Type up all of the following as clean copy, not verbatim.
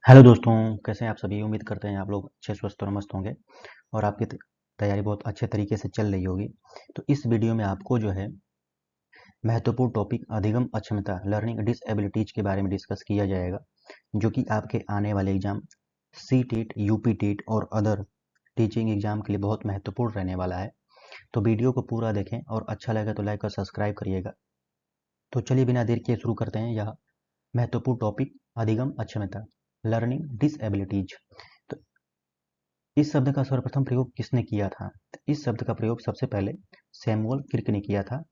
Hello दोस्तों, कैसे हैं आप सभी। उम्मीद करते हैं आप लोग अच्छे स्वस्थ और मस्त होंगे और आपकी तैयारी बहुत अच्छे तरीके से चल रही होगी। तो इस वीडियो में आपको जो है महत्वपूर्ण टॉपिक अधिगम अक्षमता लर्निंग डिसएबिलिटीज के बारे में डिस्कस किया जाएगा, जो कि आपके आने वाले exam C TET, UP TET और अदर टीचिंग एग्जाम के लिए बहुत महत्वपूर्ण रहने वाला है। तो वीडियो को पूरा देखें और अच्छा लगे तो लाइक और सब्सक्राइब करिएगा। तो चलिए बिना देर किए शुरू करते हैं यह महत्वपूर्ण टॉपिक अधिगम अक्षमता लर्निंग डिसएबिलिटीज। तो इस शब्द का सर्वप्रथम प्रयोग किसने किया था? इस शब्द का प्रयोग सबसे पहले सैमुअल क्रिक ने किया था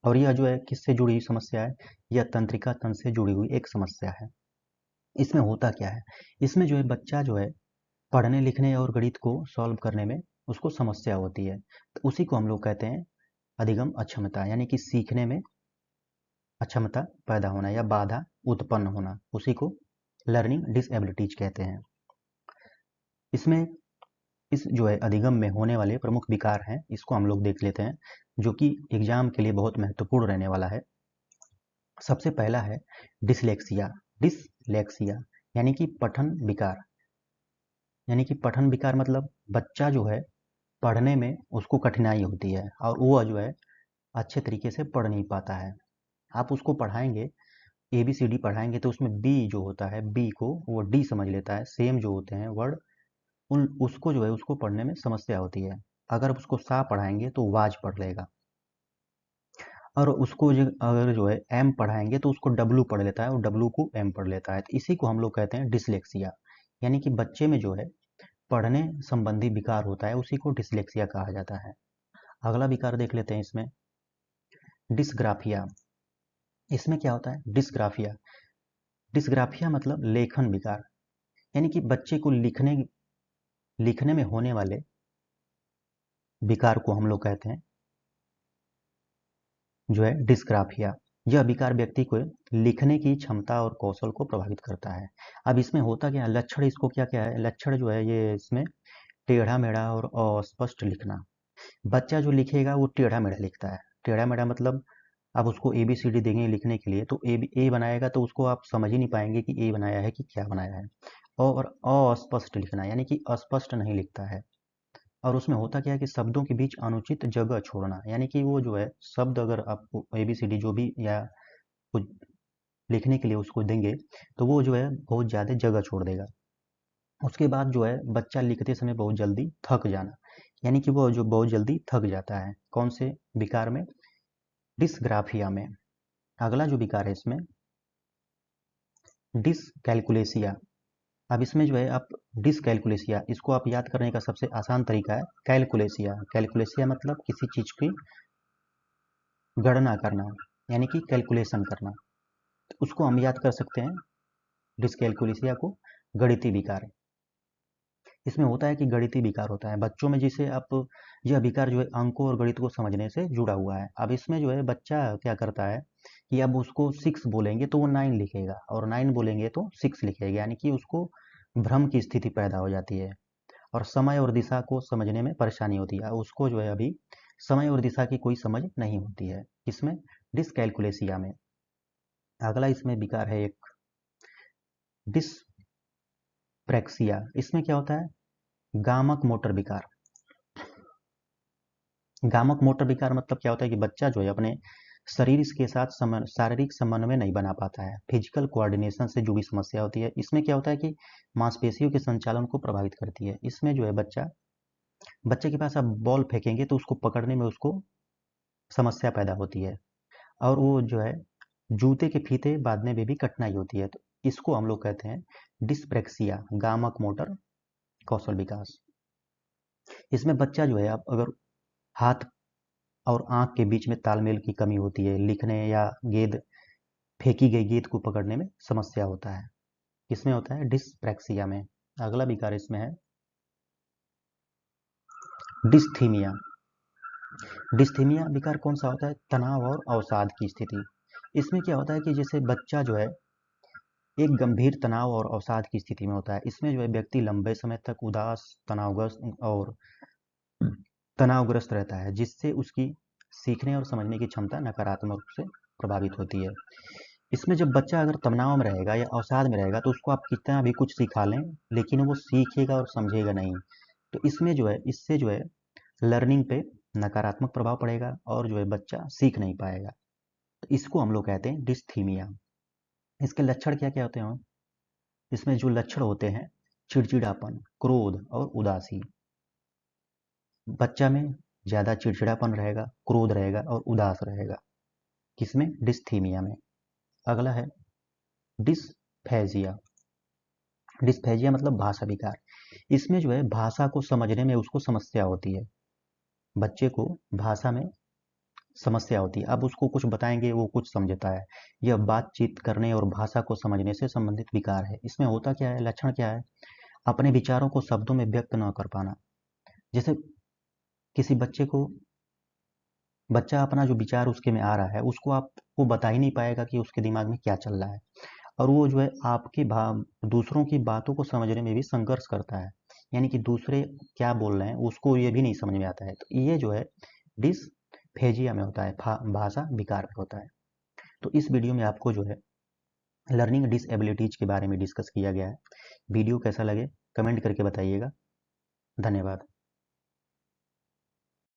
और यह जो है किससे जुड़ी हुई समस्या है? यह तंत्रिका तंत्र से जुड़ी हुई एक समस्या है। इसमें होता क्या है? इसमें जो है बच्चा जो है पढ़ने लिखने और गणित को सॉल्व करने में उसको समस्या होती है, तो उसी को हम लोग कहते हैं अधिगम अक्षमता, यानी कि सीखने में अक्षमता पैदा होना या बाधा उत्पन्न होना, उसी को लर्निंग डिसएबिलिटीज कहते हैं। इसमें इस जो है अधिगम में होने वाले प्रमुख विकार हैं, इसको हम लोग देख लेते हैं, जो कि एग्जाम के लिए बहुत महत्वपूर्ण रहने वाला है। सबसे पहला है डिसलेक्सिया। डिसलेक्सिया यानी कि पठन विकार। यानी कि पठन विकार मतलब बच्चा जो है पढ़ने में उसको कठिनाई होती है और वो जो है अच्छे तरीके से पढ़ नहीं पाता है। आप उसको पढ़ाएंगे, ABCD पढ़ाएंगे तो उसमें बी जो होता है, बी को वो डी समझ लेता है। सेम जो होते हैं वर्ड, उन उसको जो है उसको पढ़ने में समस्या होती है। अगर उसको सा पढ़ाएंगे तो वाज पढ़ लेगा, और उसको अगर जो है एम पढ़ाएंगे तो उसको डब्लू पढ़ लेता है और डब्लू को एम पढ़ लेता है। तो इसी को हम लोग कहते हैं डिसलेक्सिया, यानी कि बच्चे में जो है पढ़ने संबंधी विकार होता है, उसी को डिसलेक्सिया कहा जाता है। अगला विकार देख लेते हैं इसमें, डिसग्राफिया। इसमें क्या होता है? डिसग्राफिया। डिसग्राफिया मतलब लेखन विकार, यानी कि बच्चे को लिखने में होने वाले विकार को हम लोग कहते हैं जो है डिस्ग्राफिया। यह विकार व्यक्ति को लिखने की क्षमता और कौशल को प्रभावित करता है। अब इसमें होता क्या है, लक्षण इसको क्या क्या है? लक्षण जो है ये इसमें टेढ़ा मेढ़ा और अस्पष्ट लिखना। बच्चा जो लिखेगा वो टेढ़ा मेढ़ा लिखता है। टेढ़ा मेढ़ा मतलब आप उसको ABCD देंगे लिखने के लिए तो ए बनाएगा तो उसको आप समझ ही नहीं पाएंगे कि ए बनाया है कि क्या बनाया है। और अस्पष्ट लिखना यानी कि अस्पष्ट नहीं लिखता है। और उसमें होता क्या है कि शब्दों के बीच अनुचित जगह छोड़ना, यानी कि वो जो है शब्द अगर आपको ABCD जो भी या कुछ लिखने के लिए उसको देंगे तो वो जो है बहुत ज़्यादा जगह छोड़ देगा। उसके बाद जो है बच्चा लिखते समय बहुत जल्दी थक जाना, यानी कि वो जो बहुत जल्दी थक जाता है। कौन से विकार में? डिसग्राफिया में। अगला जो विकार है इसमें डिसकैलकुलेसिया। अब इसमें जो है आप डिसकैलकुलेसिया, इसको आप याद करने का सबसे आसान तरीका है कैलकुलेसिया। कैलकुलेसिया मतलब किसी चीज की गणना करना, यानी कि कैलकुलेशन करना। तो उसको हम याद कर सकते हैं डिसकैलकुलेसिया को गणितीय विकार। इसमें होता है कि गणितीय विकार होता है बच्चों में, जिसे आप यह विकार जो है अंकों और गणित को समझने से जुड़ा हुआ है। अब इसमें जो है बच्चा क्या करता है कि अब उसको 6 बोलेंगे तो वो 9 लिखेगा और 9 बोलेंगे तो 6 लिखेगा, यानी कि उसको भ्रम की स्थिति पैदा हो जाती है और समय और दिशा को समझने में परेशानी होती है। उसको जो है अभी समय और दिशा की कोई समझ नहीं होती है। इसमें डिसकैलकुलेसिया में। अगला इसमें विकार है एक डिसप्रेक्सिया। इसमें क्या होता है? गामक मोटर विकार। गामक मोटर विकार मतलब क्या होता है कि बच्चा जो है अपने शरीर के साथ शारीरिक समन्वय नहीं बना पाता है। फिजिकल कोऑर्डिनेशन से जुड़ी समस्या होती है। इसमें क्या होता है कि मांसपेशियों के संचालन को प्रभावित करती है। इसमें जो है बच्चे के पास आप बॉल फेंकेंगे तो उसको पकड़ने में उसको समस्या पैदा होती है और वो जो है जूते के फीते बांधने में भी कठिनाई होती है। तो इसको हम लोग कहते हैं डिस्प्रेक्सिया, गामक मोटर कौशल विकास। इसमें बच्चा जो है आप अगर हाथ और आंख के बीच में तालमेल की कमी होती है, लिखने या गेंद फेंकी गई गेंद को पकड़ने में समस्या होता है। इसमें होता है डिस्प्रेक्सिया में। अगला विकार इसमें है डिस्थीमिया। डिस्थीमिया विकार कौन सा होता है? तनाव और अवसाद की स्थिति। इसमें क्या होता है कि जैसे बच्चा जो है एक गंभीर तनाव और अवसाद की स्थिति में होता है। इसमें जो है व्यक्ति लंबे समय तक उदास, तनावग्रस्त रहता है, जिससे उसकी सीखने और समझने की क्षमता नकारात्मक रूप से प्रभावित होती है। इसमें जब बच्चा अगर तनाव में रहेगा या अवसाद में रहेगा तो उसको आप कितना भी कुछ सिखा लें, लेकिन वो सीखेगा और समझेगा नहीं। तो इसमें जो है, इससे जो है लर्निंग पे नकारात्मक प्रभाव पड़ेगा और जो है बच्चा सीख नहीं पाएगा। तो इसको हम लोग कहते हैं डिस्थीमिया। इसके लक्षण क्या क्या होते हैं? इसमें जो लक्षण होते हैं, चिड़चिड़ापन, क्रोध और उदासी। बच्चा में ज़्यादा चिड़चिड़ापन रहेगा, क्रोध रहेगा और उदास रहेगा। किसमें? डिस्थीमिया में। अगला है डिस्फेजिया। डिस्फेजिया मतलब भाषा विकार। इसमें जो है भाषा को समझने में उसको समस्या होती है। बच्चे को भाषा में समस्या होती है। अब उसको कुछ बताएंगे वो कुछ समझता है। यह बातचीत करने और भाषा को समझने से संबंधित विकार है। इसमें होता क्या है, लक्षण क्या है? अपने विचारों को शब्दों में व्यक्त न कर पाना। जैसे किसी बच्चा अपना जो विचार उसके में आ रहा है उसको आपको बता ही नहीं पाएगा कि उसके दिमाग में क्या चल रहा है, और वो जो है आपकी दूसरों की बातों को समझने में भी संघर्ष करता है। यानी कि दूसरे क्या बोल रहे हैं उसको ये भी नहीं समझ में आता है। तो ये जो है डिसफेजिया में होता है, भाषा विकार में होता है। तो इस वीडियो में आपको जो है लर्निंग डिसएबिलिटीज के बारे में डिस्कस किया गया है। वीडियो कैसा लगे कमेंट करके बताइएगा। धन्यवाद।